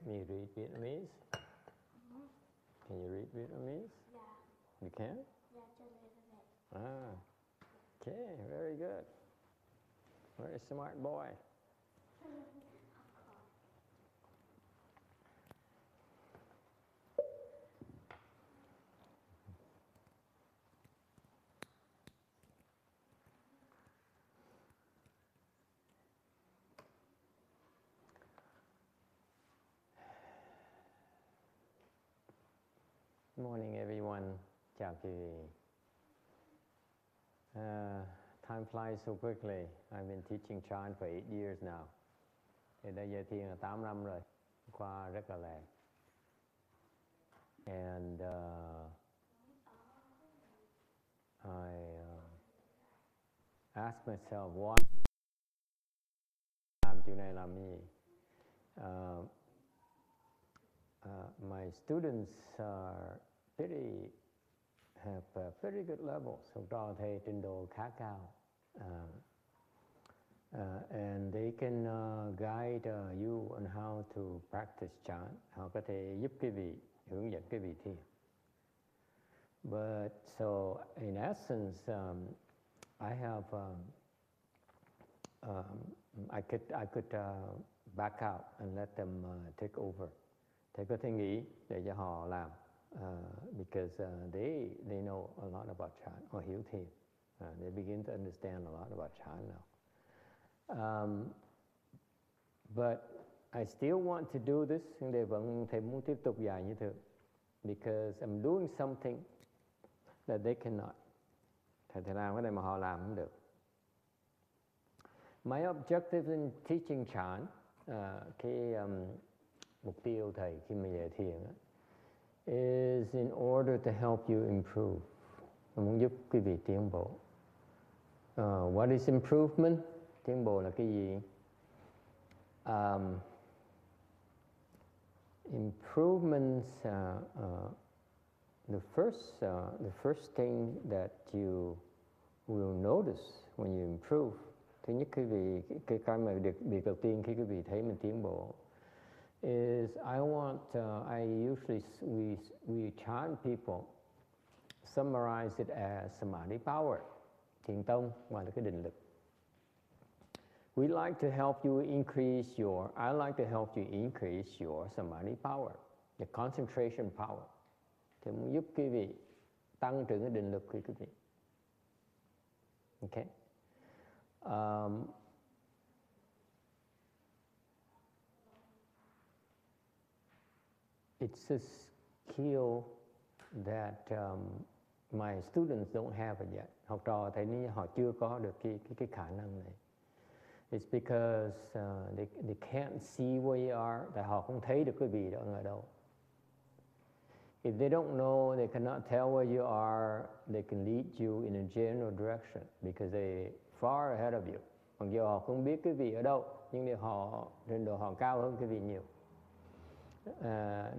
me read Vietnamese? Can you read Vietnamese? Yeah. You can? Yeah, just a little bit. Ah, okay, very good. Very smart boy. Good morning, everyone. Chào quý vị. Time flies so quickly. I've been teaching Chan for 8 years now. Thì đây giờ thiền là 8 năm rồi. Qua rất là lẹ. And I ask myself, why làm chuyện này làm gì? My students are have very good levels. Học trò thầy trình độ khá cao. And they can guide you on how to practice chant. Họ có thể giúp quý vị, hướng dẫn quý vị thiền. But so in essence, I have I could back out and let them take over. Thầy có thể nghĩ để cho họ làm, because they know a lot about chant, họ hiểu thiền. They begin to understand a lot about chant now. But I still want to do this, nhưng thầy muốn tiếp tục dạy như thế, because I'm doing something that they cannot. Thầy làm cái này mà họ làm không được. My objective in teaching chant, mục tiêu thầy khi mà dạy thiền is in order to help you improve. Tôi muốn giúp quý vị tiến bộ. What is improvement? Tiến bộ là cái gì? Improvements, the first thing that you will notice when you improve. Thứ nhất, quý vị, cái mà việc đầu tiên khi quý vị thấy mình tiến bộ is I usually we chant people summarize it as Samadhi power, thiền tông, gọi là cái định lực. We like to help you increase I like to help you increase your Samadhi power, the concentration power. Thì muốn giúp quý vị tăng trưởng cái định lực của quý vị. Okay. It's a skill that my students don't have it yet. Học trò thấy họ chưa có được cái khả năng này. It's because they can't see where you are. Tại họ không thấy được quý vị đó ở đâu. If they don't know, they cannot tell where you are. They can lead you in a general direction because they're far ahead of you. Mặc dù họ không biết quý vị ở đâu, nhưng trình độ họ cao hơn quý vị nhiều.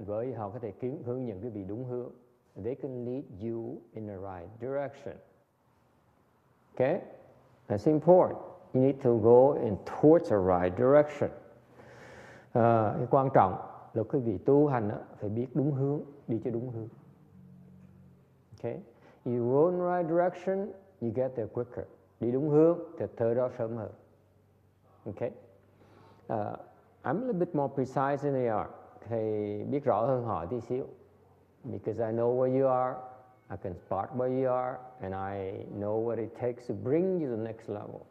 Với họ có thể hướng dẫn quý vị đúng hướng. They can lead you in the right direction. Okay? That's important. You need to go towards the right direction. Cái quan trọng là quý vị tu hành phải biết đúng hướng, đi cho đúng hướng. Okay? You go in the right direction, you get there quicker. Đi đúng hướng thì tới đó sớm hơn. Okay? I'm a little bit more precise than they are. Thầy biết rõ hơn họ tí xíu. Because I know where you are, I can spot where you are, and I know what it takes to bring you to the next level.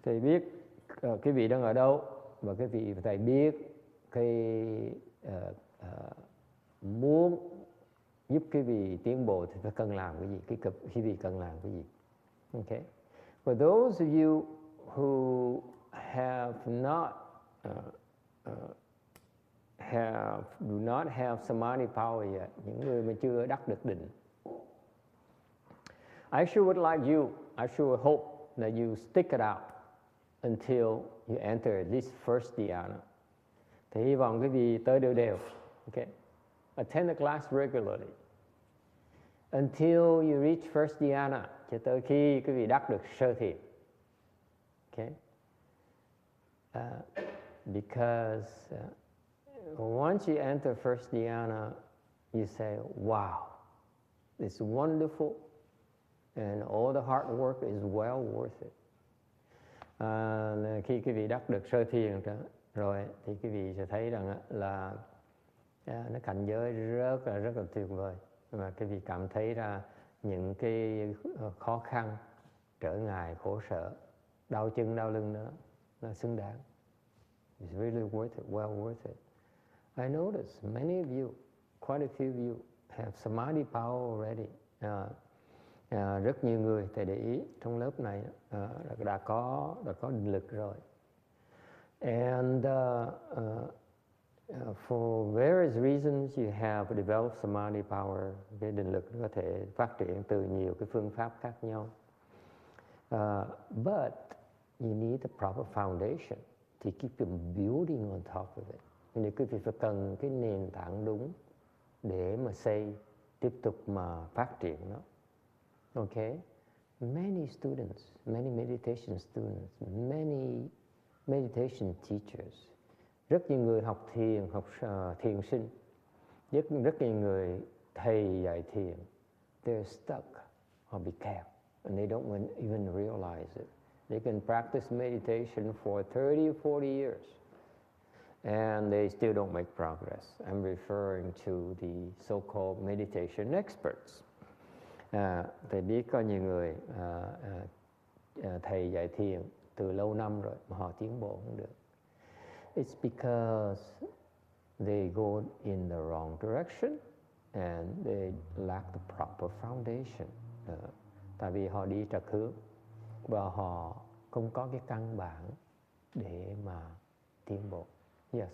Thầy biết cái vị đang ở đâu, và cái vị thầy biết cái muốn giúp cái vị tiến bộ thì phải cần làm cái gì, cái vị cần làm cái gì. Okay. For those of you who have not do not have Samadhi power yet, những người mà chưa đắc được định, I sure would like you, I sure hope that you stick it out until you enter at least first dhyana. Thì hy vọng quý vị tới đều. Okay. Attend the class regularly until you reach first dhyana, cho tới khi quý vị đắc được sơ thiền. Okay. Because once you enter first dhyana, you say, wow, it's wonderful, and all the hard work is well worth it. Khi quý vị đắc được sơ thiền rồi thì quý vị sẽ thấy rằng là nó cảnh giới rất là tuyệt vời, mà quý vị cảm thấy ra những cái khó khăn, trở ngại, khổ sở, đau chân đau lưng đó là xứng đáng. It's really worth it, well worth it. I notice many of you, quite a few of you have samadhi power already. Rất nhiều người, thầy để ý trong lớp này đã có định lực rồi. And for various reasons you have developed samadhi power. Cái định lực có thể phát triển từ nhiều cái phương pháp khác nhau. But you need a proper foundation to keep on building on top of it. Nên quý vị phải cần cái nền tảng đúng để mà xây, tiếp tục mà phát triển nó. Okay? Many students, many meditation students, many meditation teachers, rất nhiều người học thiền, thiền sinh, rất nhiều người thầy dạy thiền, they're stuck or became, and they don't even realize it. They can practice meditation for 30 or 40 years, and they still don't make progress. I'm referring to the so-called meditation experts. Thầy biết có nhiều người thầy dạy thiền từ lâu năm rồi mà họ tiến bộ không được. It's because they go in the wrong direction and they lack the proper foundation. Tại vì họ đi trật hướng và họ không có cái căn bản để mà tiến bộ. Yes.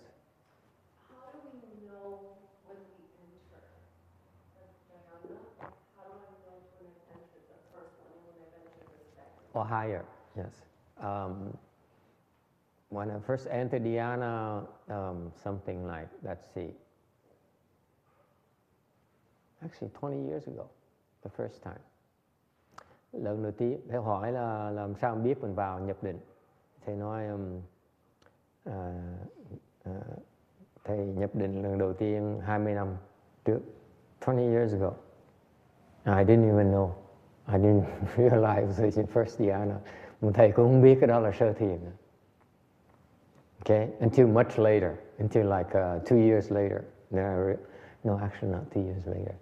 How do we know when we enter the dhyana? How do I know when I've entered the first one and when I've entered the second? Or higher, yes. When I first entered dhyana, something like, let's see, actually 20 years ago, the first time. Lần đầu tiên, thầy hỏi là làm sao biết mình vào nhập định. Thầy nói, thầy nhập định lần đầu tiên 20 năm trước, 20 years ago. I didn't even know. I didn't realize it was in first dhyana. Thầy cũng không biết cái đó là sơ thiền. Okay, until much later, until like 2 years later. No, actually not 2 years later.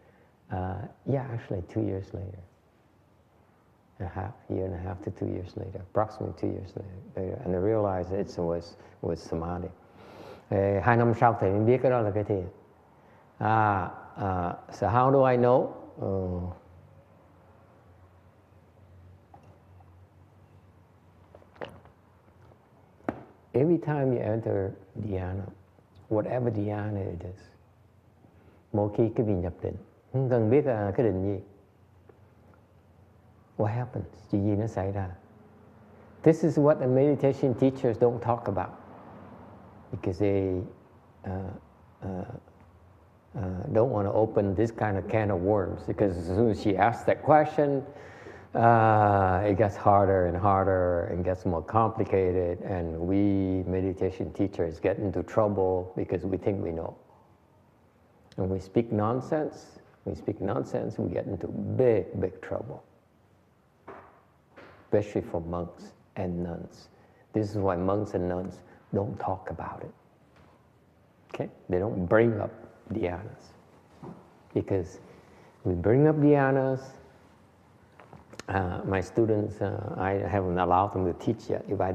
Yeah, actually 2 years later. Year and a half to 2 years later, approximately 2 years later, and I realized it was samadhi. 2 năm sau thì mình biết cái đó là cái thiền. So how do I know? Every time you enter dhyana, whatever dhyana it is, mỗi khi cái vị nhập định, không cần biết cái định gì. What happens? Chuyện gì nó xảy ra? This is what the meditation teachers don't talk about, because they don't want to open this kind of can of worms, because as soon as she asks that question, it gets harder and harder and gets more complicated, and we meditation teachers get into trouble because we think we know. And we speak nonsense, we get into big trouble. Especially for monks and nuns. This is why monks and nuns don't talk about it. Okay? They don't bring up dhyanas. Because we bring up dhyanas, my students, I haven't allowed them to teach yet. If I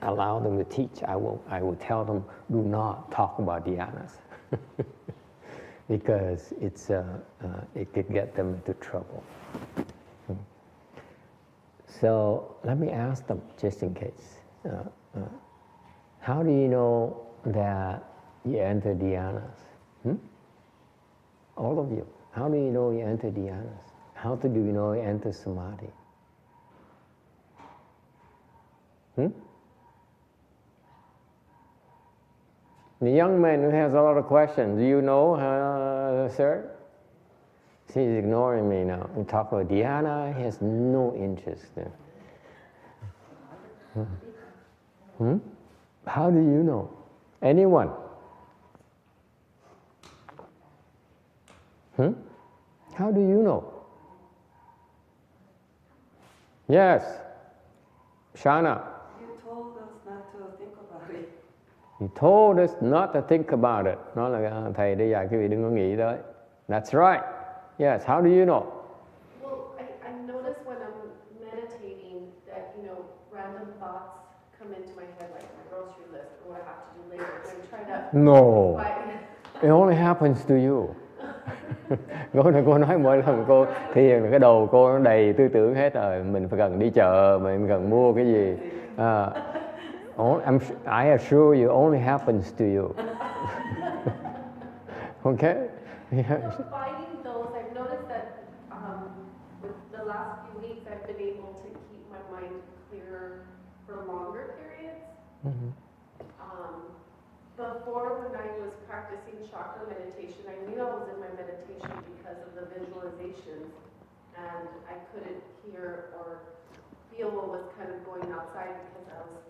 allow them to teach, I will tell them, do not talk about dhyanas. Because it could get them into trouble. So let me ask them, just in case. How do you know that you enter dhyanas? All of you. How do you know you enter dhyanas? How do you know you enter samadhi? The young man who has a lot of questions, do you know, sir? He's ignoring me now. We talk about dhyana, he has no interest in. How do you know? Anyone? How do you know? Yes. Shana. You told us not to think about it. You told us not to think about it. Nói là thầy đi dạy quý vị đừng có nghĩ tới. That's right. Yes. How do you know? Well, I notice when I'm meditating that, random thoughts come into my head, like my grocery list or what I have to do later. And I try to... No. It only happens to you. Cô nói mỗi lần cô thiền cái đầu cô nó đầy tư tưởng hết rồi. Mình phải cần đi chợ, mình cần mua cái gì. I assure you, only happens to you. Okay? Yeah. Fighting those, I've noticed that with the last few weeks, I've been able to keep my mind clearer for longer periods. Mm-hmm. Before, when I was practicing chakra meditation, I knew I was in my meditation because of the visualizations, and I couldn't hear or feel what was kind of going outside because I was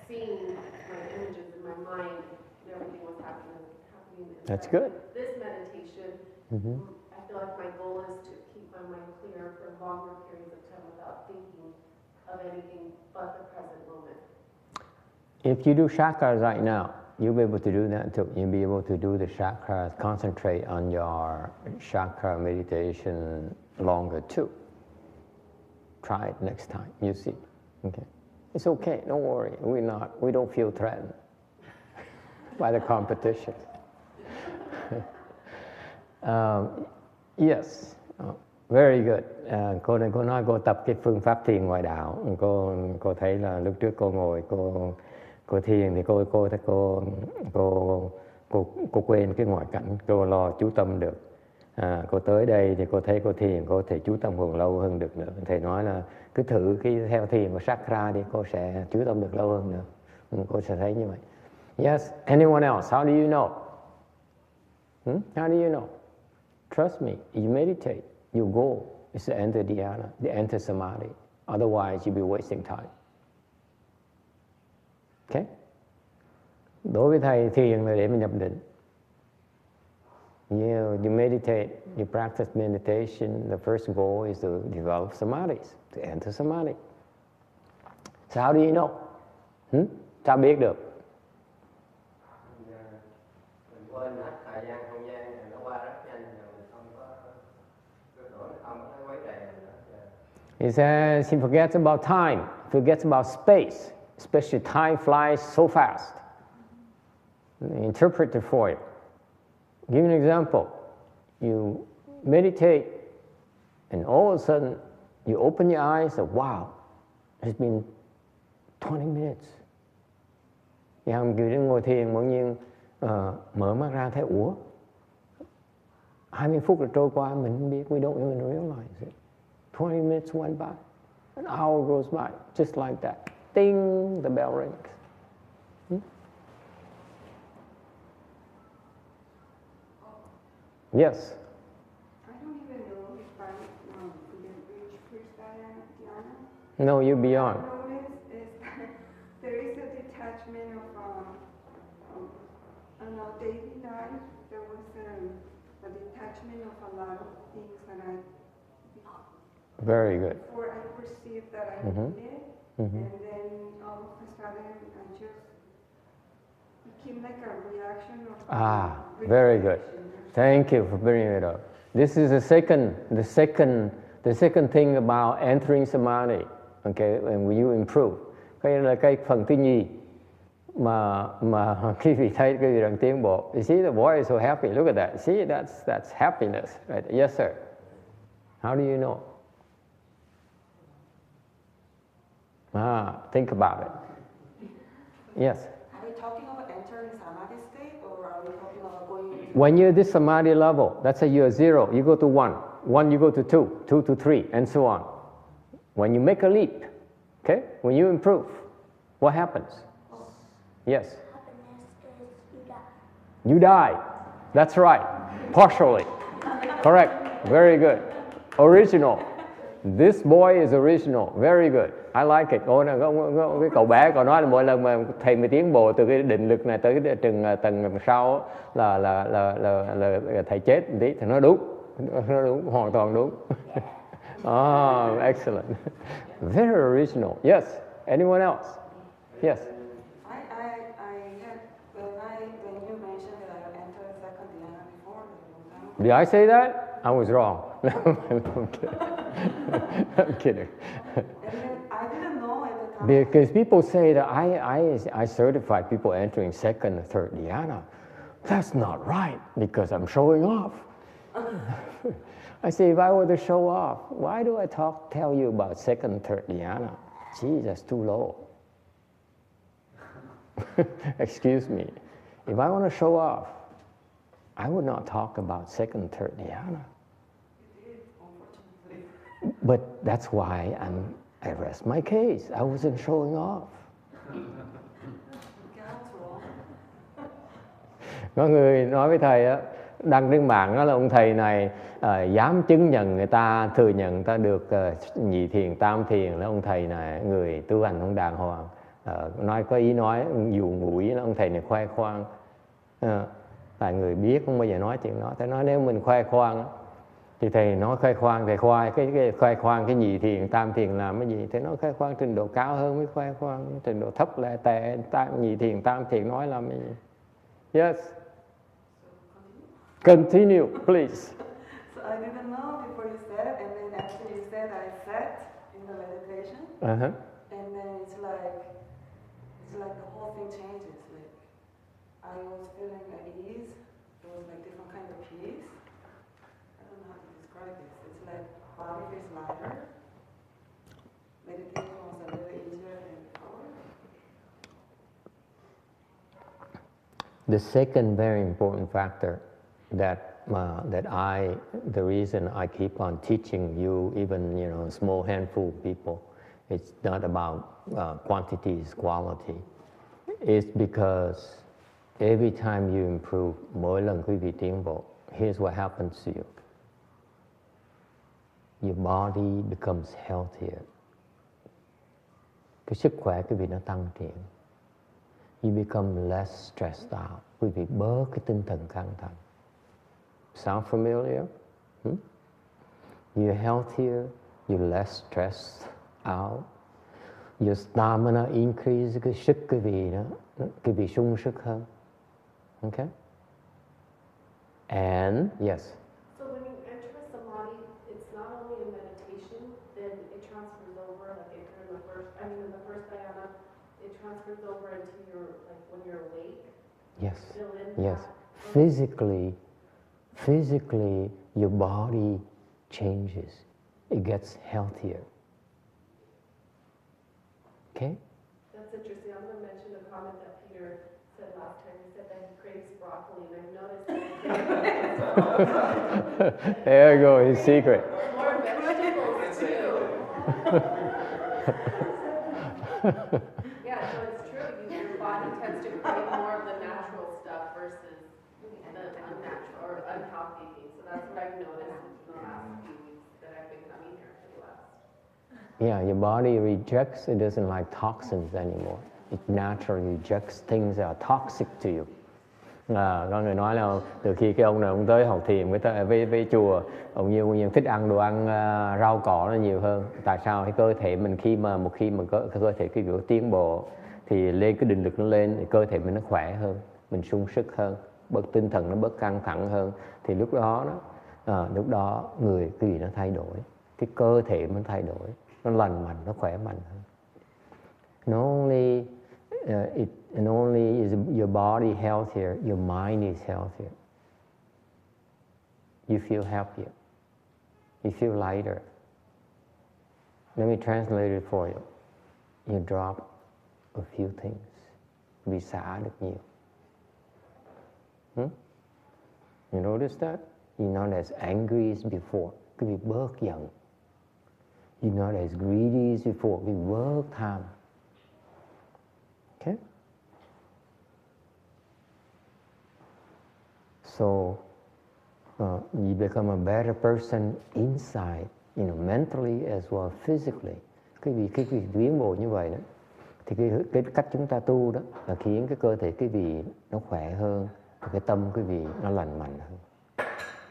seeing my images in my mind, and everything was happening. That's good. This meditation, I feel like my goal is to keep my mind clear for longer periods of time without thinking of anything but the present moment. If you do chakras right now, you'll be able to do that too. You'll be able to do the chakras, concentrate on your chakra meditation longer too. Try it next time, you see. Okay. It's okay, don't worry. We don't feel threatened by the competition. Yes, very good. Cô nói cô tập cái phương pháp thiền ngoại đạo. Cô thấy là lúc trước cô ngồi cô thiền thì cô quên cái ngoại cảnh, cô lo chú tâm được. Cô tới đây thì cô thấy cô thiền, cô thể chú tâm còn lâu hơn được nữa. Thầy nói là cứ thử cái theo thiền của chakra đi, cô sẽ chú tâm được lâu hơn nữa. Cô sẽ thấy như vậy. Yes, anyone else? How do you know? How do you know? Trust me, you meditate, your goal is to enter dhyana, to enter samadhi. Otherwise, you'll be wasting time. Okay? Đối với thầy, thiền là để mình nhập định. You meditate, you practice meditation, the first goal is to develop samadhis, to enter samadhi. So how do you know? Sao biết được? Mình quên hết thời gian, không gian, nó qua rất nhanh, mình không có quấy rầy nữa. He says he forgets about time, forgets about space, especially time flies so fast. Interpret it for you. Give you an example. You meditate, and all of a sudden, you open your eyes and wow, it's been 20 minutes. Kiểu đến ngồi thiền, bỗng nhiên mở mắt ra thấy ủa, 20 phút là trôi qua, mình không biết, we don't even realize it. 20 minutes went by, an hour goes by, just like that. Ding, the bell rings. Yes. I don't even know if I reach first dhyana. No, you're beyond. What I noticed is that there is a detachment of daily life. There was a detachment of a lot of things that Very good. before I perceived that I needed, and then all of a sudden I just became like a reaction of very good. Thank you for bringing it up. This is the second thing about entering samadhi. Okay, and you improve. Cái là cái phần thứ nhì mà quý vị thấy quý vị đang tiến bộ. You see the boy is so happy. Look at that. See, that's happiness, right? Yes, sir. How do you know? Think about it. Yes. Are we talking about entering samadhi state, or are we talking about going into... When you're this samadhi level, let's say you're 0, you go to 1, 1 you go to 2, 2 to 3, and so on. When you make a leap, okay, when you improve, what happens? Yes. You die. That's right. Partially. Correct. Very good. Original. This boy is original. Very good. I like it. Cái cậu bé còn nói là mỗi lần mà thầy mới tiến bộ từ cái định lực này tới cái tầng sau là thầy chết một tí thì nó đúng. Nó đúng, hoàn toàn đúng. Oh, excellent. Very original. Yes. Anyone else? Yes. I had, when you mentioned that I entered second dhyana before, Did I say that? I was wrong. I'm kidding. and then I didn't know at the time. Because people say that I certify people entering second or third dhyana. That's not right because I'm showing off. I say, if I were to show off, why do I tell you about second and third dhyana? Gee, that's too low. Excuse me. If I want to show off, I would not talk about second and third dhyana. But that's why I rest my case. I wasn't showing off. Có người nói với thầy á, đăng trên mạng đó là ông thầy này dám chứng nhận người ta, thừa nhận người ta được nhị thiền, tam thiền, là ông thầy này người tu hành không đàng hoàng. Nói có ý nói dụ nguội là ông thầy này khoe khoang. Tại người biết không bao giờ nói chuyện đó. Thầy nói nếu mình khoe khoang á, thì thầy nói khoe khoang, thầy khoe khoang cái nhị thiền, tam thiền làm cái gì? Thầy nói khoe khoang trình độ cao hơn mới khoe khoang, trình độ thấp là tệ, nhị thiền, tam thiền nói làm cái gì? Yes. Continue, please. So I didn't know before you said it, and then after you said, I sat in the meditation, Uh-huh. and then it's like the whole thing changes. Like I was feeling at ease. It was like different kind of peace. I don't know how to describe this. It's like body feels lighter. Meditation was a little easier than before. The second very important factor the reason I keep on teaching you, even a small handful of people, it's not about quantity, it's quality. It's because every time you improve, mỗi lần quý vị tiến bộ, here's what happens to you. Your body becomes healthier. Cái sức khỏe quý vị nó tăng triển. You become less stressed out. Quý vị bớt cái tinh thần căng thẳng. Sound familiar? You're healthier, you're less stressed out. Your stamina increase, cái sức quý vị sung sức hơn. Okay? And, yes? So when you enter a Samadhi, it's not only a meditation, then it transfers over, like if you're in the first dhyana, it transfers over into your, like when you're awake. Yes. Still in Yes. that. Physically, your body changes. It gets healthier. Okay? That's interesting. I'm going to mention a comment that Peter said last time. He said that he craves broccoli, and I've noticed that There you go, his secret. more vegetables too. Yeah, so it's true. Your body tends to crave more of the natural stuff versus the unnatural or unhealthy things. So that's what I've noticed in the last few weeks that I've been coming here for the last. Yeah, your body rejects, it doesn't like toxins anymore. It naturally rejects things that are toxic to you. Có người nói là từ khi cái ông này ông tới học thiền với chùa, ông nhiều thích ăn đồ ăn rau cỏ nó nhiều hơn. Tại sao? Cái cơ thể mình một khi mà cơ thể cái việc tiến bộ thì lên cái định lực nó lên, thì cơ thể mình nó khỏe hơn, mình sung sức hơn, tinh thần nó bớt căng thẳng hơn, thì lúc đó người cái gì nó thay đổi, cái cơ thể nó thay đổi, nó lành mạnh, nó khỏe mạnh hơn. Not only is your body healthier, your mind is healthier. You feel happier. You feel lighter. Let me translate it for you. You drop a few things. Vì xả được nhiều. You notice that? You're not as angry as before. Cứ bị bớt giận. You're not as greedy as before. Bị bớt tham. Okay? So you become a better person inside, mentally as well as physically. Cái việc tiến bộ như vậy đó, thì cái cách chúng ta tu đó là khiến cái cơ thể cái vị nó khỏe hơn, và cái tâm cái vị nó lành mạnh hơn.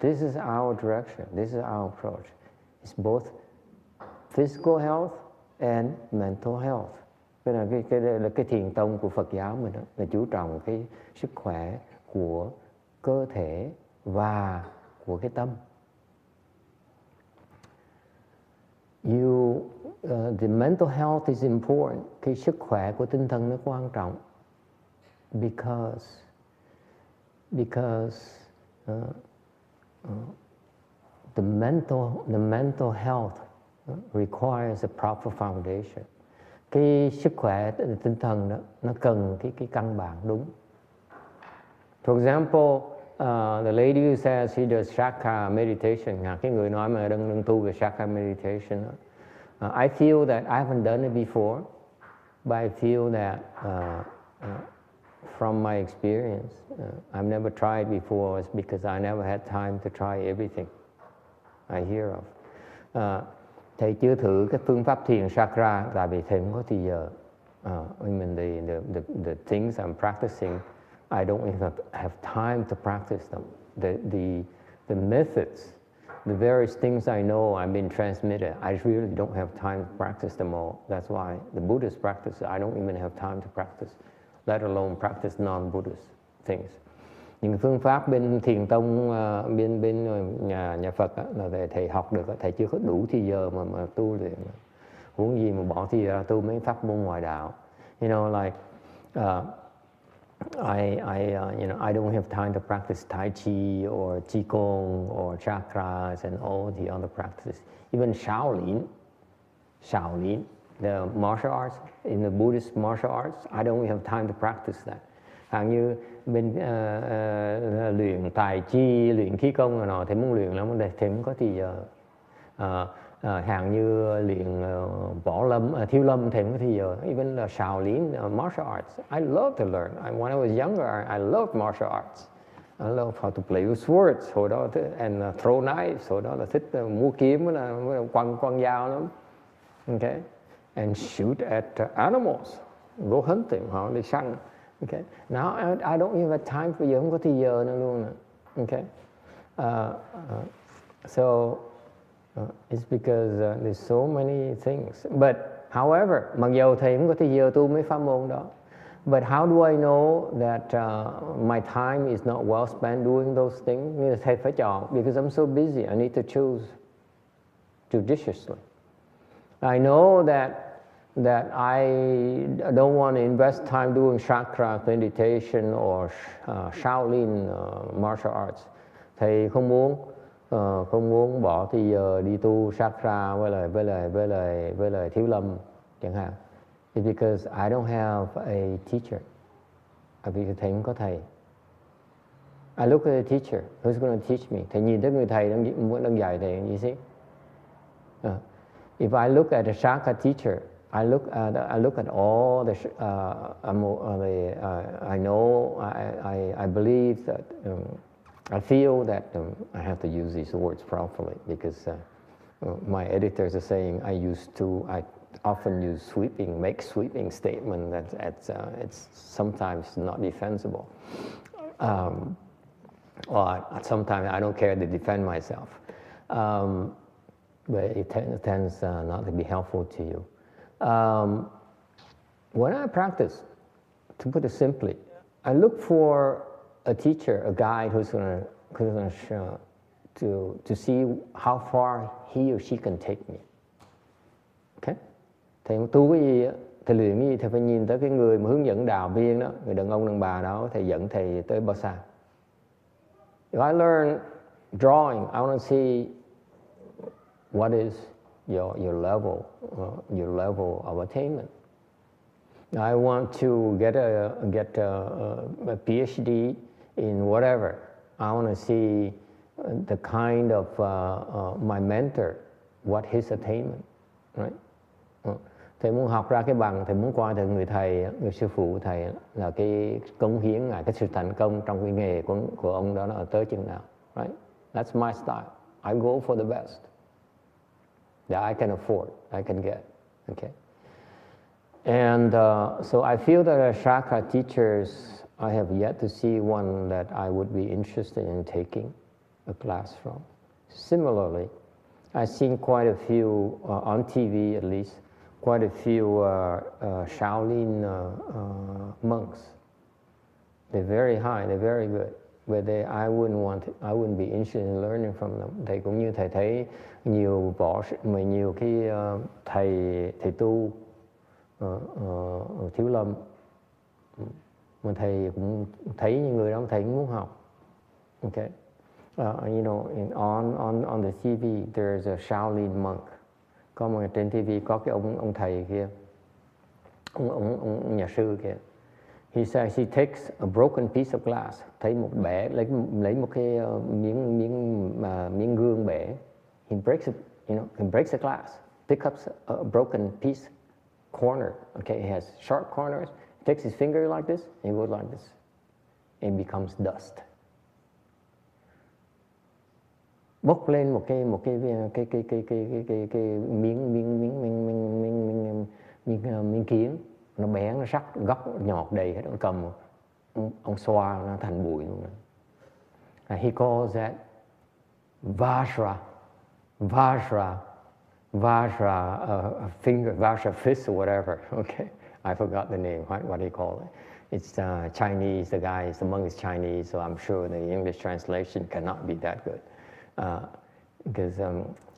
This is our direction. This is our approach. It's both physical health and mental health. Cái là cái thiền tông của Phật giáo mình đó, là chú trọng cái sức khỏe của cơ thể và của cái tâm. The mental health is important. Cái sức khỏe của tinh thần nó quan trọng. Because the mental health requires a proper foundation. Cái sức khỏe tinh thần đó nó cần cái căn bản đúng. For example, the lady who says she does chakra meditation, cái người nói mà đang tu về chakra meditation, I feel that I haven't done it before, but I feel that from my experience, I've never tried before, it's because I never had time to try everything I hear of. Thầy chưa thử cái phương pháp thiền chakra, tại vì thầy không có thì giờ. I mean, the things I'm practicing, I don't even have time to practice them. The methods, the various things I know, I've been transmitted. I really don't have time to practice them all. That's why the Buddhist practice, I don't even have time to practice, let alone practice non-Buddhist things. Những phương pháp bên thiền tông, bên nhà Phật đó, là thầy học được, thầy chưa có đủ thì giờ mà tu luyện. Huống gì mà bỏ thì giờ tu mấy pháp môn ngoại đạo. You know, like I don't have time to practice Tai Chi or Qigong or chakras and all the other practices. Even Shaolin, the martial arts, in the Buddhist martial arts, I don't have time to practice that. Hạng như bên luyện tài chi, luyện khí công rồi nọ, thì muốn luyện lắm, thì không có thì giờ. Hạng như luyện võ lâm, thiếu lâm thì không có thì giờ. Even là Shaolin martial arts, I love to learn. When I was younger, I loved martial arts. I love how to play with swords, hồi đó and throw knives, hồi đó là thích mua kiếm, là quăng dao lắm. Okay, and shoot at animals, go hunting, họ đi săn. Okay. Now I don't even have time for giờ, không có thì giờ nữa luôn. Okay. So it's because there's so many things. But however, mặc dù thầy không có thì giờ tu mấy pháp môn đó, but how do I know that my time is not well spent doing those things? Thầy phải chọn, because I'm so busy. I need to choose judiciously. I know that I don't want to invest time doing chakra meditation or Shaolin martial arts. Thầy không muốn bỏ thì giờ đi tu chakra với lại thiếu lâm chẳng hạn. It's because I don't have a teacher. Vì thầy không có thầy. I look at a teacher. Who's going to teach me? Thầy nhìn tới người thầy đang dạy thầy, you see? If I look at a chakra teacher, I look at all the I know, I believe that I feel that I have to use these words properly, because my editors are saying I often use make sweeping statement that it's sometimes not defensible, or sometimes I don't care to defend myself, but it tends not to be helpful to you. When I practice, to put it simply, I look for a teacher, a guide who's going to see how far he or she can take me. Okay? Thầy tu cái gì, thầy luyện cái gì, thầy phải nhìn tới cái người mà hướng dẫn đạo viên đó, người đàn ông đàn bà đó, thầy dẫn thầy tới bao xa. If I learn drawing, I want to see what is your level of attainment. I want to get a PhD in whatever. I want to see the kind of my mentor, what his attainment, right? Thầy muốn học ra cái bằng, thầy muốn coi từ người thầy, người sư phụ thầy là cái cống hiến ngài, cái sự thành công trong cái nghề của ông đó nó tới chừng nào, right? That's my style. I go for the best that I can afford, I can get, okay? And so I feel that as chakra teachers, I have yet to see one that I would be interested in taking. a class from. Similarly, I've seen quite a few, on TV at least, quite a few Shaolin monks. They're very high, they're very good. But I wouldn't be interested in learning from them. Thầy cũng như thầy thấy nhiều nhiều cái thầy tu Thiếu Lâm, mà thầy cũng thấy những người đó thầy cũng muốn học. Okay, you know, on the TV there's a Shaolin monk. Có một trên TV có cái ông thầy kia, ông nhà sư kia. He says he takes a broken piece of glass. Thấy một bể, lấy một cái miếng gương bể. He breaks it, you know, he breaks the glass, picks up a broken piece, corner. Okay, it has sharp corners. He takes his finger like this, and he goes like this, and it becomes dust. Bốc lên một cái miếng kiến. Nó bé, nó sắc, góc nhọt đầy hết, ông cầm, ông xoa, nó thành bụi luôn. He calls that Vajra finger, Vajra fist or whatever, okay? I forgot the name, what he called it. It's Chinese, the monk is Chinese, so I'm sure the English translation cannot be that good. Because,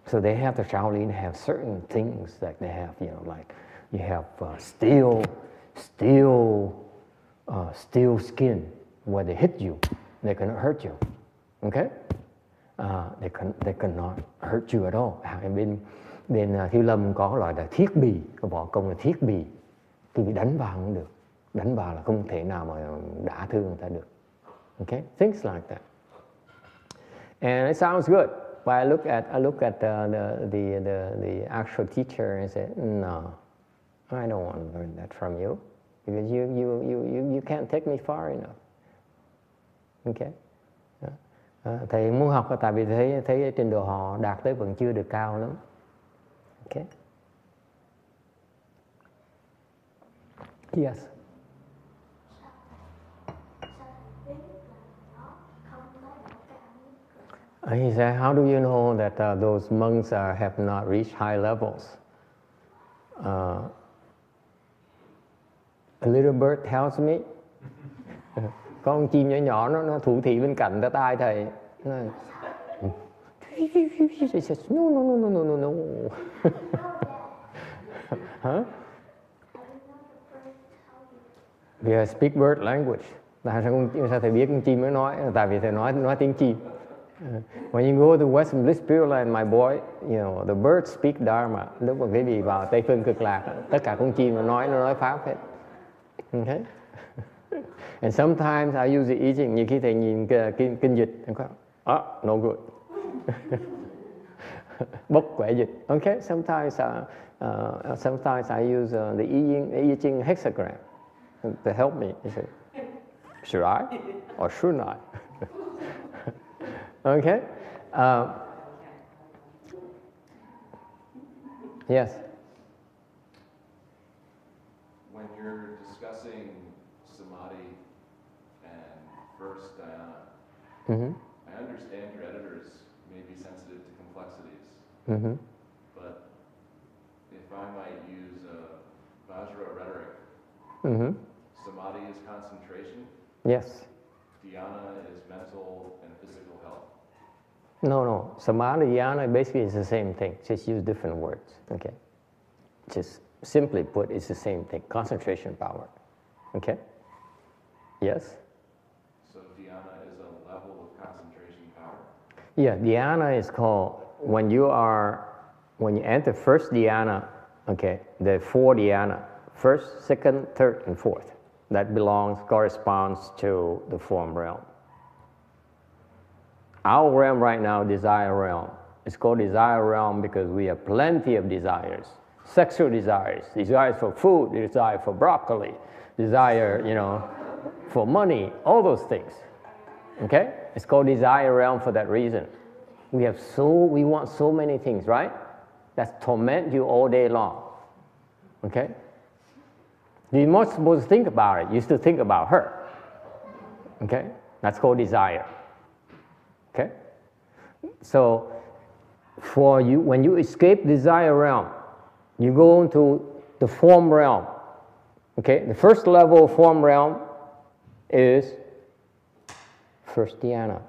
so they have, the Shaolin have certain things that they have, you know, like, you have steel skin. Where they hit you, they cannot hurt you. Okay? They cannot hurt you at all. Bên Thiếu Lâm có loại là thiết bì, cái võ công là thiết bì. Cứ đánh vào không được. Đánh vào là không thể nào mà đả thương người ta được. Okay? Things like that. And it sounds good. But I look at the actual teacher and say, no. I don't want to learn that from you because you can't take me far enough. Okay. Thầy muốn học là tại vì thấy trình độ họ đạt tới vẫn chưa được cao lắm. Okay. Yes. He said, how do you know that those monks have not reached high levels? A little bird tells me. Có con chim nhỏ nhỏ nó thủ thị bên cạnh tai thầy. He says, no. Huh? We speak bird language. Sao thầy biết con chim nó nói? Tại vì thầy nói tiếng chim. When you go to Western Bliss Pure Land, my boy, you know, the birds speak Dharma. Lúc mà quý vị vào Tây Phương Cực Lạc, tất cả con chim nó nói pháp hết. Okay? And sometimes I use the teaching. Nhiều khi thầy nhìn kinh dịch, no good. Bốc quẻ dịch. Okay? Sometimes I use the I Ching hexagram to help me. You say, should I or should I? Okay. Yes. When you're discussing Samadhi and first dhyana, I understand your editors may be sensitive to complexities, but if I might use Vajra rhetoric, Samadhi is concentration. Yes. Dhyana is mental and physical health. No. Samadhi, dhyana, basically is the same thing. Just use different words. Okay. Just simply put, it's the same thing. Concentration power. Okay. Yes. So dhyana is a level of concentration power. Yeah, dhyana is called when you enter first dhyana. Okay, the 4 dhyana: first, second, third, and fourth. That corresponds to the form realm. Our realm right now, desire realm. It's called desire realm because we have plenty of desires. Sexual desires for food, desire for broccoli, desire, for money, all those things. Okay? It's called desire realm for that reason. We want so many things, right? That torment you all day long. Okay? You're not supposed to think about it. You still think about her. Okay? That's called desire. Okay? So for you, when you escape desire realm, you go into the form realm. Okay, the first level of form realm is first dhyana.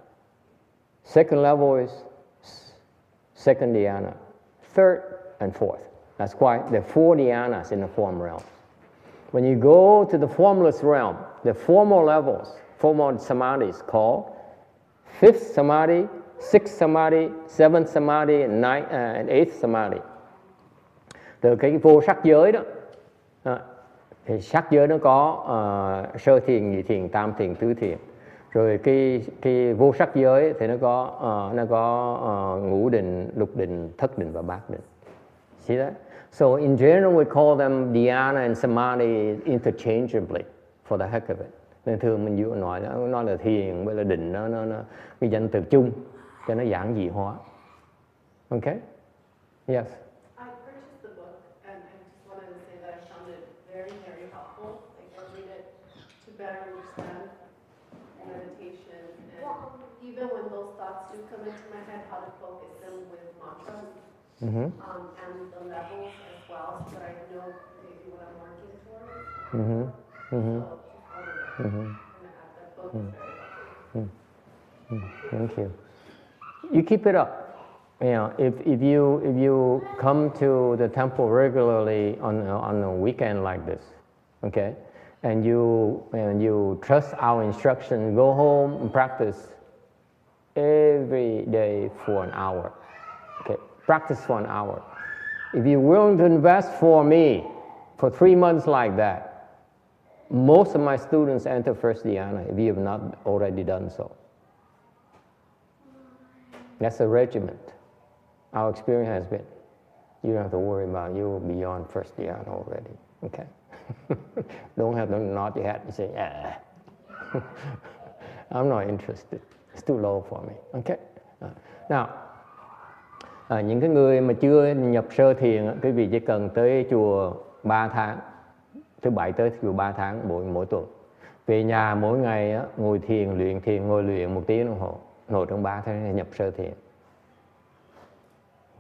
Second level is second dhyana. Third and fourth. That's why there are 4 dhyanas in the form realm. When you go to the formless realm, the formal levels, formal samadhis called 5th samadhi, 6th samadhi, 7th samadhi, and 8th samadhi. Từ cái vô sắc giới đó, thì sắc giới nó có sơ thiền, nhị thiền, tam thiền, tứ thiền. Rồi cái vô sắc giới thì nó có ngũ định, lục định, thất định và bát định. See that? So in general we call them dhyana and samadhi interchangeably for the heck of it. Nên thường mình nói là thiền với là định, nó cái danh từ chung cho nó giản dị hóa. Okay? Yes. I purchased the book and I just wanted to say that I found it very, very helpful. Like I read it to better understand meditation and even when those thoughts do come into my head, how to focus them with mantras and the levels as well, so that I know maybe what I'm working towards. That book is very helpful. Thank you. You keep it up. You know, if you come to the temple regularly on a weekend like this, okay, and you trust our instruction, go home and practice every day for an hour. Okay, practice for an hour. If you're willing to invest for me for 3 months like that, most of my students enter first dhyana if you have not already done so. That's a regiment. Our experience has been, you don't have to worry about, you're beyond first dhyana already. Okay? Don't have to nod your head and say, yeah. I'm not interested. It's too low for me. Okay? Now, những cái người mà chưa nhập sơ thiền, quý vị chỉ cần tới chùa 3 tháng, thứ Bảy tới chùa 3 tháng mỗi tuần. Về nhà mỗi ngày ngồi thiền, ngồi luyện 1 tiếng đồng hồ. Ngồi trong 3 tháng nhập sơ thiền.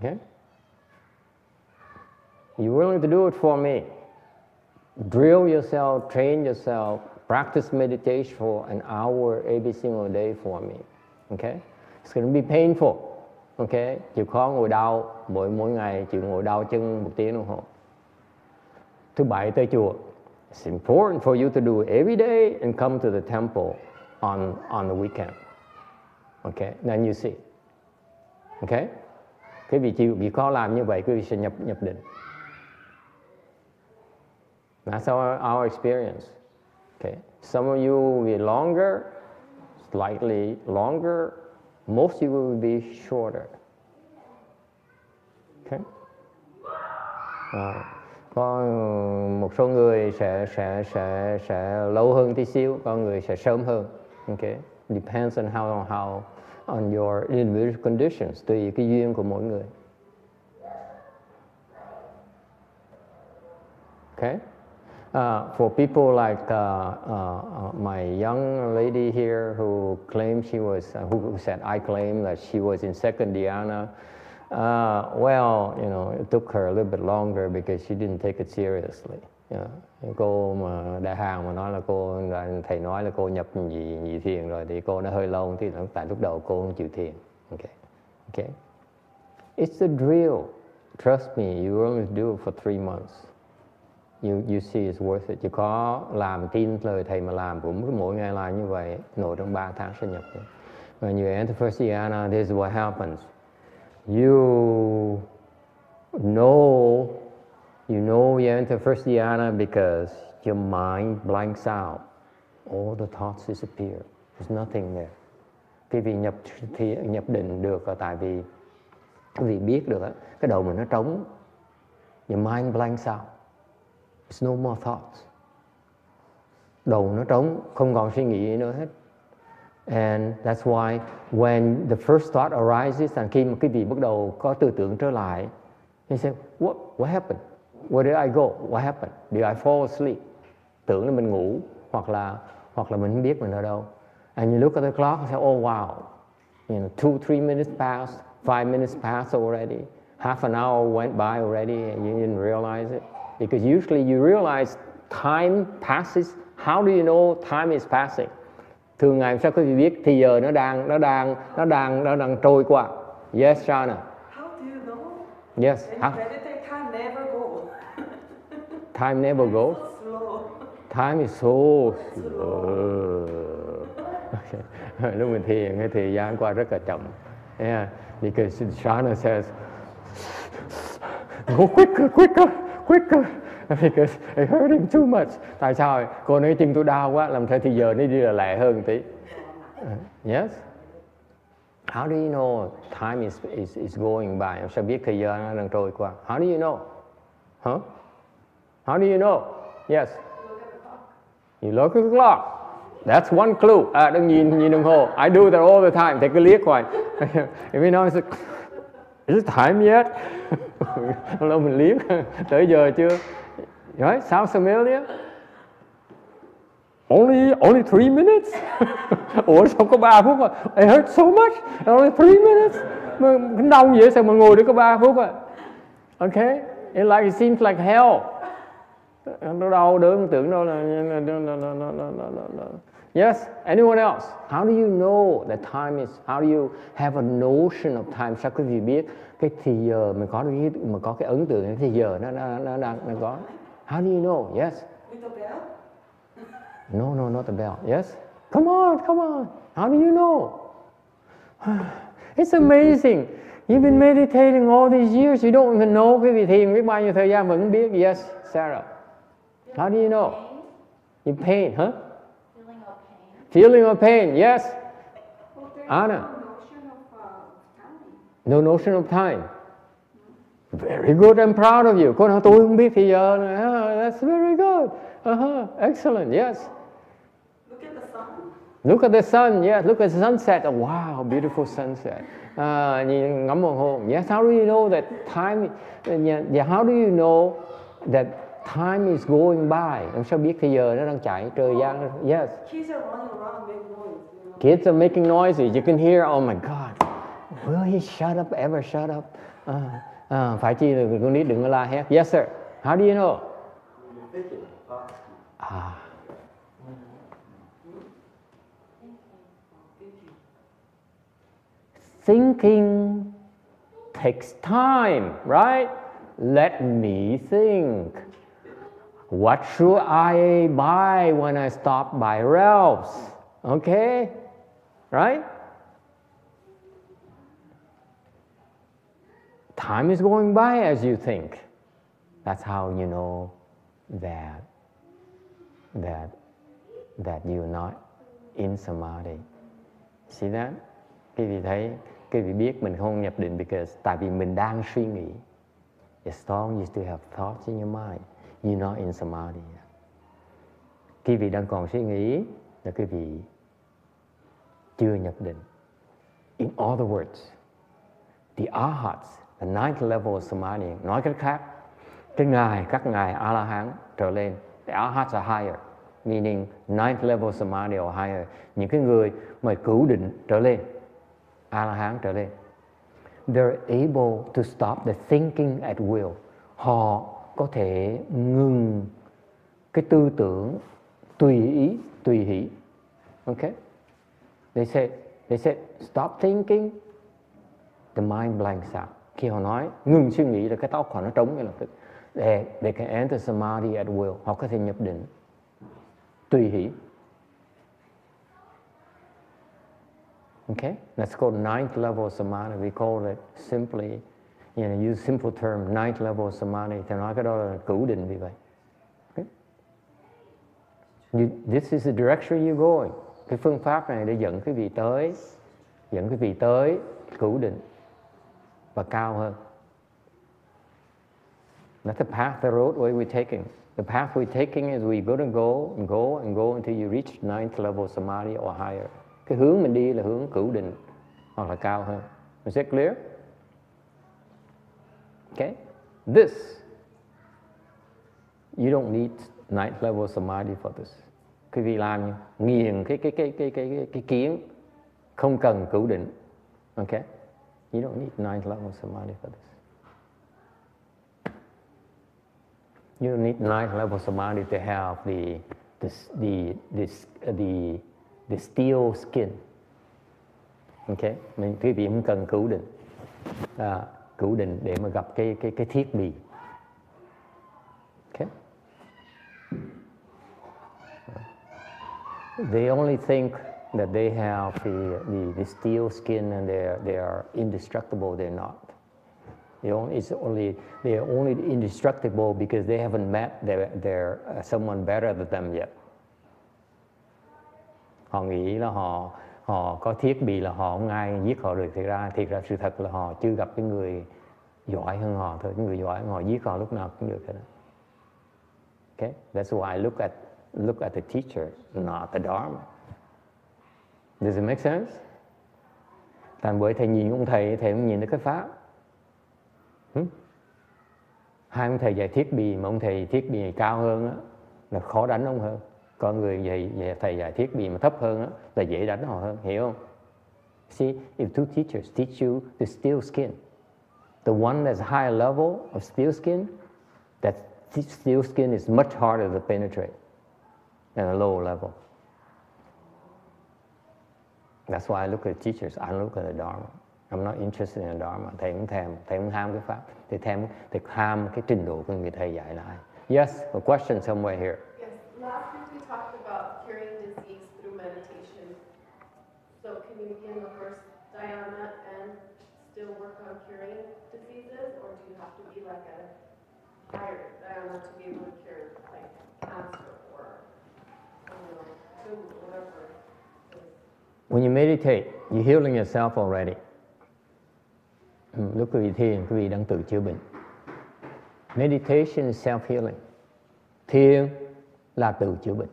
Okay? You're willing to do it for me. Drill yourself, train yourself, practice meditation for an hour every single day for me. Okay? It's going to be painful. Okay? Chịu khó ngồi đau mỗi ngày, chịu ngồi đau chân 1 tiếng đồng hồ. Thứ Bảy tới chùa. It's important for you to do it every day and come to the temple on the weekend. Okay? Then you see. Okay? Cái vị chịu vì khó làm như vậy, quý vị sẽ nhập định. That's our experience. Okay. Some of you will be longer, slightly longer. Most of you will be shorter. Okay. Có một số người sẽ lâu hơn tí xíu, có người sẽ sớm hơn. Okay. Depends on how on your individual conditions, tùy cái duyên của mỗi người. Okay. For people like my young lady here who claimed she was, who said I claim that she was in second dhyana, well, you know, it took her a little bit longer because she didn't take it seriously. Cô mà đại hàng mà nói là cô, thầy nói là cô nhập nhị thiền rồi thì cô nó hơi lâu tí, tại lúc đầu cô không chịu thiền. Okay. Okay. It's a drill. Trust me, you only do it for 3 months. You see it's worth it. Chỉ có làm tin lời thầy mà làm, cũng mỗi ngày làm như vậy, nổi trong 3 tháng sẽ nhập. When you enter first dhyana, this is what happens. You know you enter first dhyana because your mind blanks out. All the thoughts disappear. There's nothing there. Cái vì nhập định được là tại vì biết được cái đầu mình nó trống. Your mind blanks out. There's no more thoughts. Đầu nó trống, không còn suy nghĩ nữa hết. And that's why when the first thought arises, and khi mà cái vị bắt đầu có tư tưởng trở lại, you say, what happened? Where did I go? What happened? Did I fall asleep? Tưởng là mình ngủ, hoặc là mình không biết mình ở đâu. And you look at the clock and say, oh wow, 2-3 minutes passed, 5 minutes passed already, half an hour went by already and you didn't realize it. Because usually you realize time passes. How do you know time is passing? Thường ngày sao quý vị biết thì giờ nó đang trôi qua? Yes, Shana. How do you know? Yes. When you meditate, time never goes. Time never goes. So slow. Time is so slow. Okay. Lúc mình thiền, cái thời gian qua rất là chậm. Yeah. Because Shana says, go quicker, quicker, quicker. Because it hurt him too much. Tại sao? Cô nói chân tôi đau quá, làm sao thì giờ nó đi là lẹ hơn một tí. Yes. How do you know time is going by? Em sao biết thời gian nó đang trôi qua? How do you know? Huh? How do you know? Yes. You look at the clock. That's one clue. Đừng nhìn đồng hồ. I do that all the time. Take a liếc hoài. If you know, it's like, is it time yet? Lâu mình liếc. Tới giờ chưa? Right? Sounds familiar? Only 3 minutes? Ủa sao có 3 phút à? It hurts so much. Only 3 minutes? Mà đau vậy sao mà ngồi được có 3 phút à? Okay? It seems like hell. Nó đau đớn tưởng đâu là Yes, anyone else? How do you know that time is, how do you have a notion of time? Sao quý vị biết cái thì giờ mình có cái ấn tượng cái thì giờ nó có. How do you know? Yes. With the bell? No, not the bell. Yes. Come on. How do you know? It's amazing. You've been meditating all these years. You don't even know. Quý vị thiền biết bao nhiêu thời gian vẫn biết. Yes, Sarah. How do you know? You pain, huh? Feeling of pain. Feeling of pain, yes. Well, there's Anna. no notion of time. No notion of time. Very good, I'm proud of you. Cô nói tôi không biết thì giờ. That's very good. Excellent, yes. Look at the sun. Look at the sun, yes. Look at the sunset. Oh, wow, beautiful sunset. Nhìn ngắm hoàng hôn. Yes, how do you know that time? Yeah, how do you know that time is going by? Làm sao biết thì giờ nó đang chạy, thời gian. Yes. Kids are running around making noise. You know? Kids are making noises. You can hear, oh my God, will he shut up, ever shut up? Phải chi là con nít đừng có la hét. Yes, sir. How do you know? Thinking takes time, right? Let me think. What should I buy when I stop by Ralph's? Okay? Right? Time is going by as you think. That's how you know that you're not in Samadhi. See that? Quý vị thấy, quý vị biết mình không nhập định because tại vì mình đang suy nghĩ. As long as you still have thoughts in your mind, you're not in Samadhi. Quý vị đang còn suy nghĩ là quý vị chưa nhập định. In other words, the arhats, the ninth level of Samadhi, nói cách khác, các ngài A-la-hán trở lên, the arhats are higher, meaning ninth level Samadhi or higher, những cái người mà cửu định trở lên, A-la-hán trở lên, they're able to stop the thinking at will. Họ có thể ngừng cái tư tưởng tùy ý, tùy hỷ. Okay? They said stop thinking, the mind blanks out. Khi họ nói ngừng suy nghĩ là cái tóc họ nó trống ngay lập tức. They can enter Samadhi at will. Họ có thể nhập định tùy hỷ. Okay, that's called ninth level Samadhi. We call it simply, use simple term, ninth level Samadhi. Thì nói cái đó là cửu định vì vậy. Okay? This is the direction you're going. Cái phương pháp này để dẫn quý vị tới cửu định và cao hơn. That's the path, the road way we're taking. The path we're taking is we're going to go until you reach ninth level Samadhi or higher. Cái hướng mình đi là hướng cửu định hoặc là cao hơn. Is that clear? Okay. This, you don't need ninth level Samadhi for this. Quý vị làm nghiền cái kiến, không cần cửu định. Okay? You don't need 9th level Samadhi for this. You don't need 9th level Samadhi to have the steel skin. Okay? Quý vị không cần cửu định để mà gặp cái thiết bị. Okay? They only think that they have the steel skin and they are indestructible. They're not. They are only indestructible because they haven't met their someone better than them yet. Họ nghĩ là họ có thiết bị là họ không ai giết họ được. Thiệt ra sự thật là họ chưa gặp cái người giỏi hơn họ thôi. Cái người giỏi hơn họ giết họ lúc nào cũng được hết. Okay? That's why I look at the teacher, not the Dharma. Does it make sense? Thành bởi thầy nhìn ông thầy không nhìn được cái pháp. Hai ông thầy dạy thiết bị mà ông thầy thiết bị cao hơn á, là khó đánh ông hơn. Còn người thầy dạy thiết bị mà thấp hơn á, là dễ đánh họ hơn, hiểu không? See, if two teachers teach you the steel skin, the one that's higher level of steel skin, that steel skin is much harder to penetrate than a lower level. That's why I look at teachers, I don't look at the Dharma. I'm not interested in the Dharma. Thầy cũng ham cái pháp. Thầy ham cái trình độ của người thầy dạy lại. Yes, a question somewhere here. Yes, last week we talked about curing disease through meditation. So can you be in the first dhyana and still work on curing diseases, or do you have to be like a higher dhyana to be able to cure like cancer or tumor, whatever? When you meditate, you're healing yourself already. Lúc quý vị thiền, quý vị đang tự chữa bệnh. Meditation is self-healing. Thiền là tự chữa bệnh.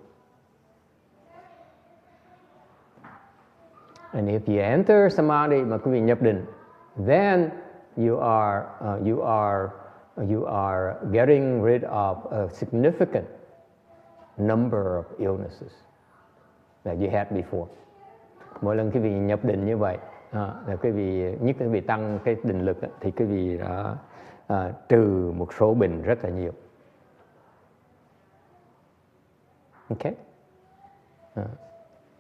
And if you enter Samadhi mà quý vị nhập định, then you are getting rid of a significant number of illnesses that you had before. Mỗi lần quý vị nhập định như vậy, là quý vị tăng cái định lực thì quý vị đã trừ một số bệnh rất là nhiều. Okay?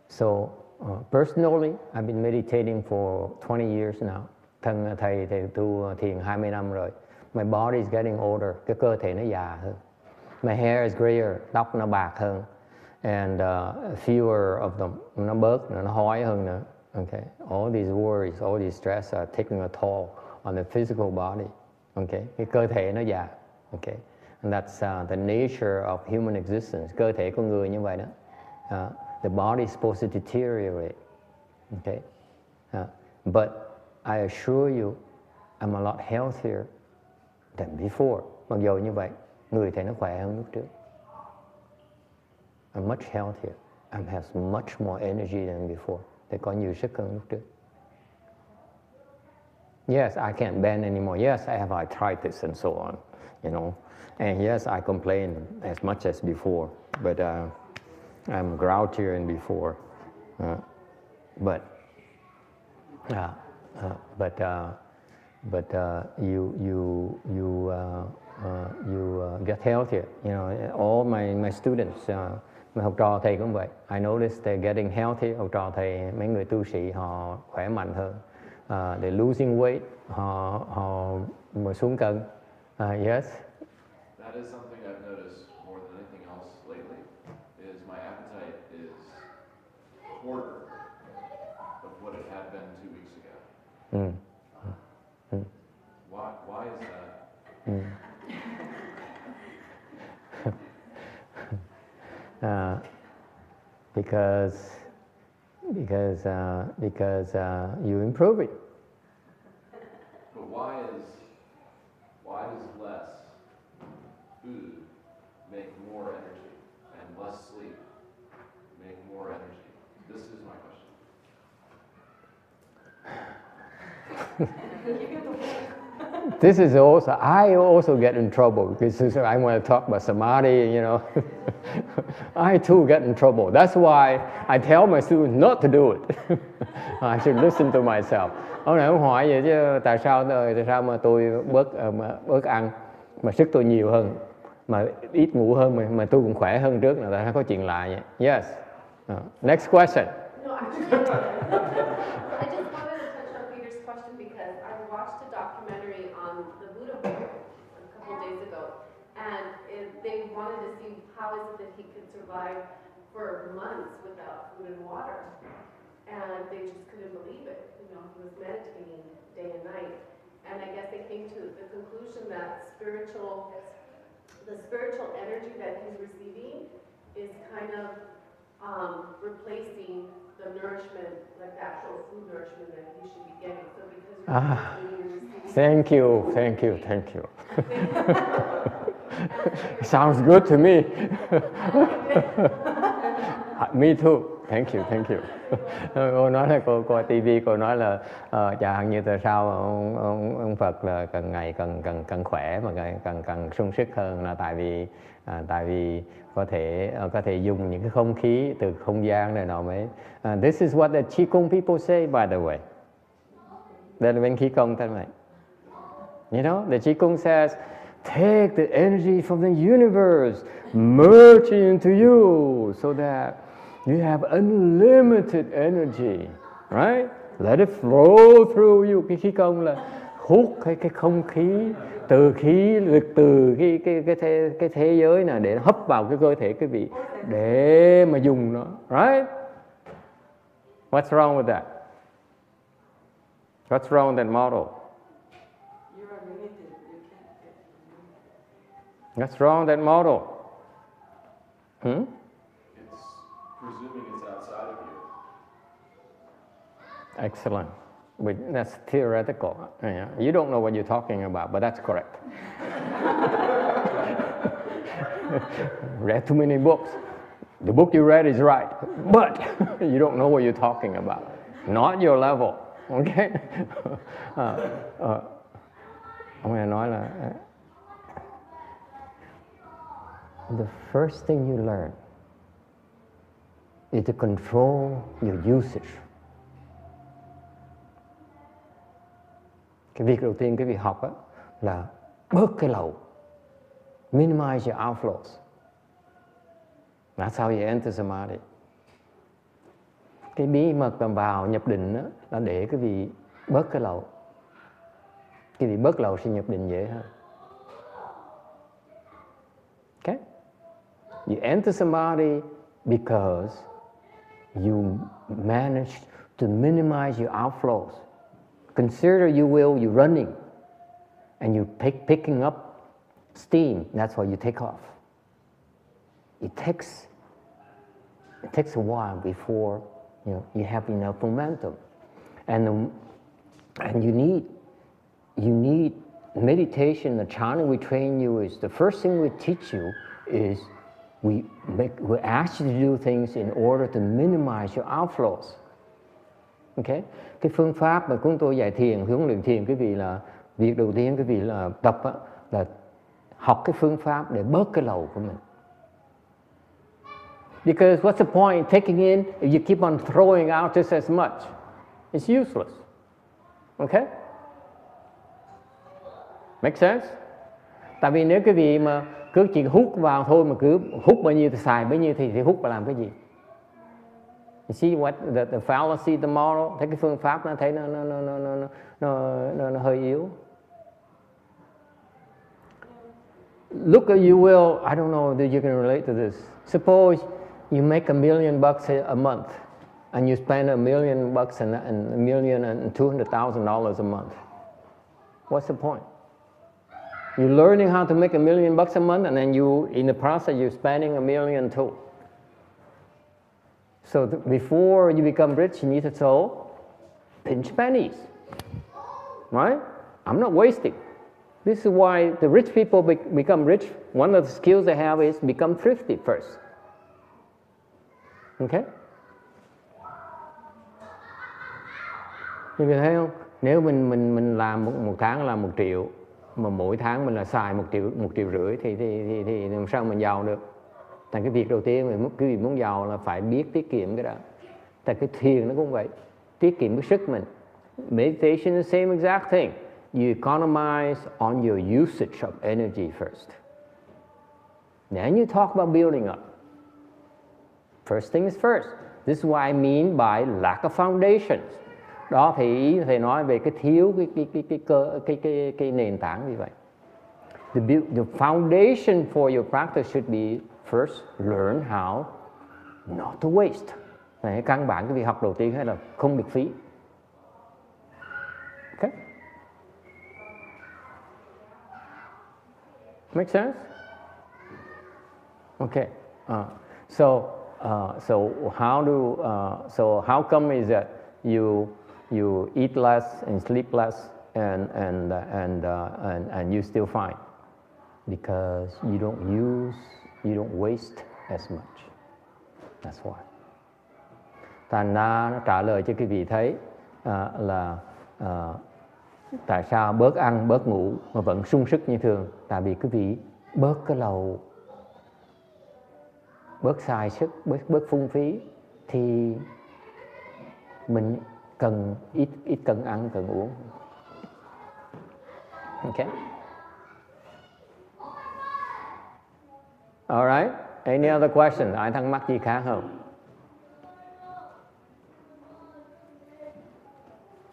So personally, I've been meditating for 20 years now. Thầy tu thiền 20 năm rồi. My body is getting older. Cái cơ thể nó già hơn. My hair is grayer. Tóc nó bạc hơn. And fewer of them. Nó bớt, nó hói hơn nữa. Okay, all these worries, all these stress are taking a toll on the physical body. Okay, cái cơ thể nó già. Okay, and that's the nature of human existence. Cơ thể con người như vậy đó. The body is supposed to deteriorate. Okay, but I assure you, I'm a lot healthier than before. Mặc dù như vậy, người thấy nó khỏe hơn lúc trước. I'm much healthier. I have much more energy than before. They có nhiều sức hơn lúc trước. Yes, I can't bend anymore. Yes, I have arthritis and so on, you know. And yes, I complain as much as before, but I'm grouchier than before. But you get healthier. You know, all my students. Mà học trò thầy cũng vậy. I noticed they're getting healthy. Học trò thầy, mấy người tu sĩ họ khỏe mạnh hơn. They're losing weight. Họ mà xuống cân. Yes. That is something I've noticed more than anything else lately. Is my appetite is quarter of what it had been 2 weeks ago. Why is that? Because you improve it. But why does less food make more energy and less sleep make more energy? This is my question. This is also, I also get in trouble because I want to talk about Samadhi, you know. I too get in trouble. That's why I tell my students not to do it. I should listen to myself. Ông này ông hỏi vậy chứ tại sao mà tôi bớt ăn mà sức tôi nhiều hơn, mà ít ngủ hơn mà tôi cũng khỏe hơn trước là tại sao có chuyện lạ vậy? Yes. Next question. No, actually, I just wanted to touch on Peter's question because I watched a documentary on the Buddha book a couple days ago, and they wanted to see how is it that he could survive for months without food and water, and they just couldn't believe it. You know, he was meditating day and night, and I guess they came to the conclusion that the spiritual energy that he's receiving is kind of replacing the nourishment, like the actual food nourishment that he should be getting. So because you're receiving. Thank you. Sounds good to me. Me too. Thank you. Cô nói là cô coi tivi, cô nói là chẳng hạn như tại sao ông Phật là càng ngày càng khỏe mà càng sung sức hơn là tại vì có thể dùng những cái không khí từ không gian này nọ mới. This is what the Qigong people say, by the way. Đây là bên Qigong thế này. You know, the Qigong says, take the energy from the universe, merge it into you, so that you have unlimited energy, right? Let it flow through you. Cái khí công là hút cái không khí từ khí lực từ cái thế giới này để hấp vào cái cơ thể quý vị để mà dùng nó, right? What's wrong with that? What's wrong with that model? You are limited. You can't get. What's wrong with that model? It's presuming it's outside of you. Excellent. But that's theoretical. Yeah. You don't know what you're talking about, but that's correct. Read too many books. The book you read is right, but you don't know what you're talking about. Not your level. Okay? Ông này nói là the first thing you learn is to control your usage. Cái việc đầu tiên cái việc học á, là bớt cái lậu, minimize your outflows. That's how you enter Samadhi. Cái bí mật tầm vào nhập định á, là để cái vị bớt cái lậu. Cái vị bớt lậu sẽ nhập định dễ hơn. Okay? You enter Samadhi because you managed to minimize your outflows. Consider you will, you're running and you're picking up steam. That's why you take off. It takes a while before you have enough momentum, and you need meditation. The chanting we train you is the first thing we teach you is we ask you to do things in order to minimize your outflows. Okay? Cái phương pháp mà chúng tôi dạy thiền, huấn luyện thiền, cái vị là việc đầu tiên cái vị là tập á, là học cái phương pháp để bớt cái lầu của mình. Because what's the point in taking in if you keep on throwing out just as much? It's useless. Okay? Make sense? Tại vì nếu cái vị mà cứ chỉ hút vào thôi mà cứ hút bao nhiêu thì xài bấy nhiêu thì hút và làm cái gì? You see what the fallacy, the model? Thấy cái phương pháp nó thấy nó hơi yếu. Look at you will. I don't know that you can relate to this. Suppose you make $1 million a month, and you spend $1 million and $1,200,000 a month. What's the point? You're learning how to make $1 million a month, and then in the process, you're spending $1 million too. So before you become rich, you need to sow pinch pennies, right? I'm not wasting. This is why the rich people become rich. One of the skills they have is become thrifty first. Okay? Như vậy thấy không? Nếu mình làm một tháng làm 1 triệu, mà mỗi tháng mình là xài 1,5 triệu thì làm sao mình giàu được? Tại cái việc đầu tiên quý vị muốn giàu là phải biết tiết kiệm cái đó. Tại cái thiền nó cũng vậy, tiết kiệm cái sức mình. Meditation is the same exact thing. You economize on your usage of energy first. Then you talk about building up. First thing is first. This is what I mean by lack of foundations. Đó thì ý thầy nói về cái thiếu cái nền tảng như vậy. The foundation for your practice should be first learn how not to waste. Này, căn bản cái việc học đầu tiên là không được phí. Okay? Make sense? Okay. So how come is that you eat less and sleep less and you still fine? Because you don't waste as much. That's why. Thành ra nó trả lời cho quý vị thấy là tại sao bớt ăn, bớt ngủ mà vẫn sung sức như thường. Tại vì quý vị bớt cái lầu, bớt xài sức, bớt phung phí thì mình cần ít cần ăn, cần uống. Okay. All right. Any other question? Ai thắc mắc gì khác không?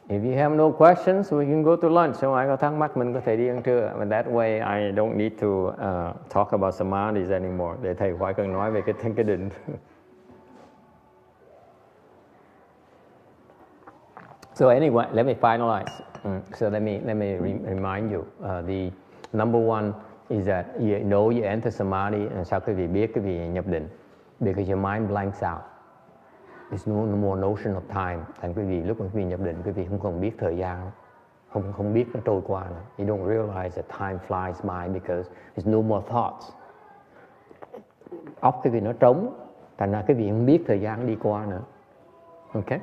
If you have no questions, we can go to lunch. Nếu ai có thắc mắc mình có thể đi ăn trưa. But that way I don't need to talk about samadhis anymore. Để thầy khỏi cần nói về cái định. So anyway, let me finalize. So let me remind you. The number one is that you know you enter samadhi, and sao quý vị biết quý vị nhập định? Because your mind blanks out. There's no more notion of time. Thành quý vị lúc mà quý vị nhập định, quý vị không còn biết thời gian, không biết nó trôi qua nữa. You don't realize that time flies by because there's no more thoughts. Óc quý vị nó trống, thành ra quý vị không biết thời gian đi qua nữa. Okay?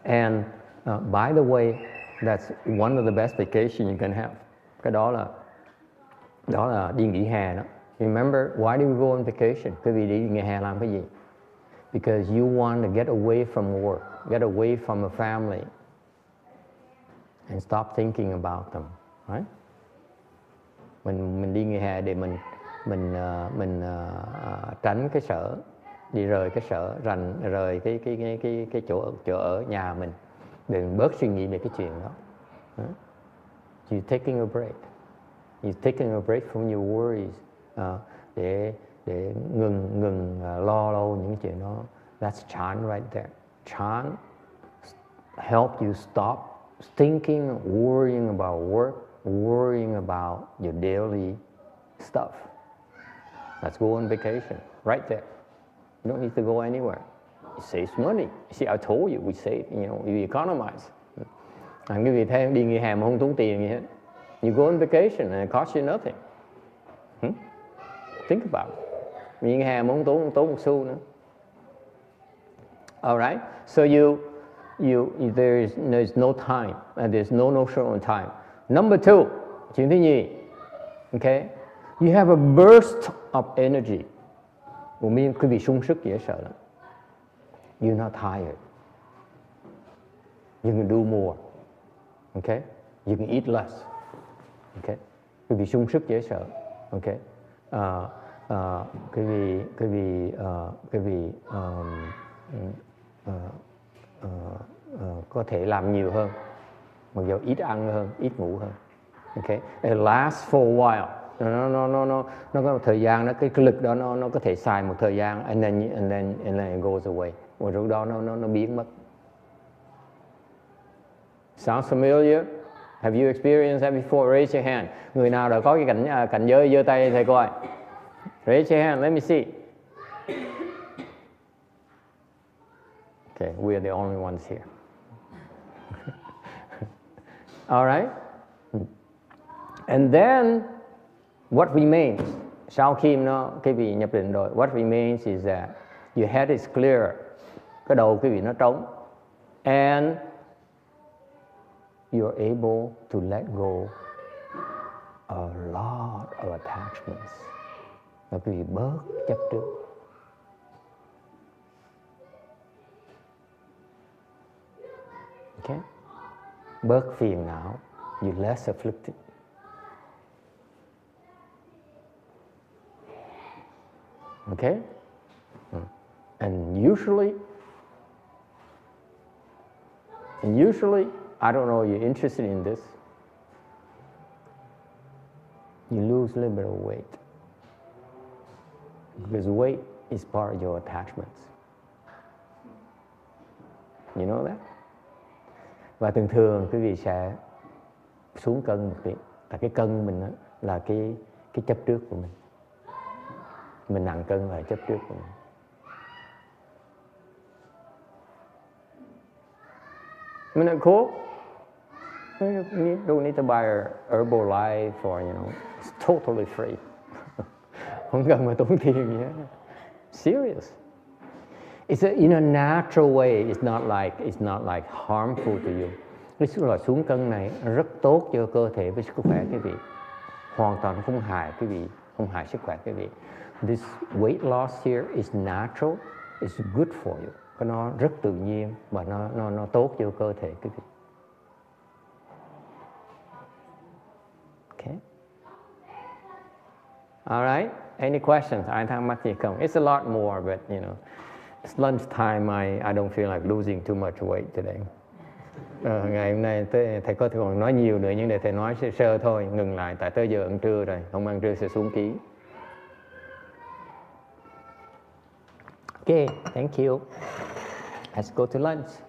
And by the way, that's one of the best vacation you can have. Cái đó là đi nghỉ hè đó. Remember, why do we go on vacation? Quý vị đi nghỉ hè làm cái gì? Because you want to get away from work, get away from a family, and stop thinking about them, right? Mình đi nghỉ hè để mình tránh cái sở, đi rời cái sở, rời cái chỗ ở nhà mình, để mình bớt suy nghĩ về cái chuyện đó. Right? You're taking a break. You're taking a break from your worries. Để ngừng lo âu những chuyện đó. That's chant right there. Chant help you stop thinking, worrying about work, worrying about your daily stuff. Let's go on vacation right there. You don't need to go anywhere. It saves money. You see, I told you we save. You economize. Cái vị thấy đi nghỉ hè mà không tốn tiền gì hết. You go on vacation and it costs you nothing. Think about it. Nghỉ hè mà không tốn một xu nữa. All right. So there's no time and there's no notion on time. Number two, chuyện thứ nhì. Okay. You have a burst of energy. Của mình quý vị sung sức dễ sợ lắm. You're not tired. You can do more. Okay. You can eat less. Okay. Quý vị sung sức dễ sợ. Okay. Quý vị có thể làm nhiều hơn, mặc dù ít ăn hơn, ít ngủ hơn. Okay. It lasts for a while. Nó có một thời gian, cái lực đó nó có thể xài một thời gian, and then it goes away. Và lúc đó nó biến mất. Sounds familiar? Have you experienced that before? Raise your hand. Người nào đã có cái cảnh giới giơ tay thầy coi. Raise your hand. Let me see. Okay, we are the only ones here. All right. And then what remains? Sau khi cái vị nhập định rồi, what remains is that your head is clear. Cái đầu cái vị nó trống. And you're able to let go a lot of attachments. và quý vị bớt chấp trước. Okay? Bớt phiền não, you less afflicted. Okay? And usually, I don't know you're interested in this, you lose a little bit of weight. Because weight is part of your attachments. You know that? Và thường thường quý vị sẽ xuống cân một tí. Tại cái cân mình đó, là cái chấp trước của mình. Mình nặng cân là chấp trước của mình. Isn't it cool? You don't need to buy Herbalife or, you know, it's totally free. Không cần mà tốn tiền gì hết. Serious. It's a, in a natural way. It's not like harmful to you. Cái loại xuống cân này rất tốt cho cơ thể với sức khỏe quý vị. Hoàn toàn không hại quý vị, không hại sức khỏe quý vị. This weight loss here is natural. It's good for you. Nó rất tự nhiên và nó tốt cho cơ thể quý vị. Okay. All right. Any questions? Ai thắc mắc gì không? It's a lot more, but you know, it's lunchtime. I don't feel like losing too much weight today. Ngày hôm nay thầy có thể còn nói nhiều nữa, nhưng để thầy nói sơ thôi, ngừng lại tại tới giờ ăn trưa rồi, không ăn trưa sẽ xuống ký. Okay, thank you. Let's go to lunch.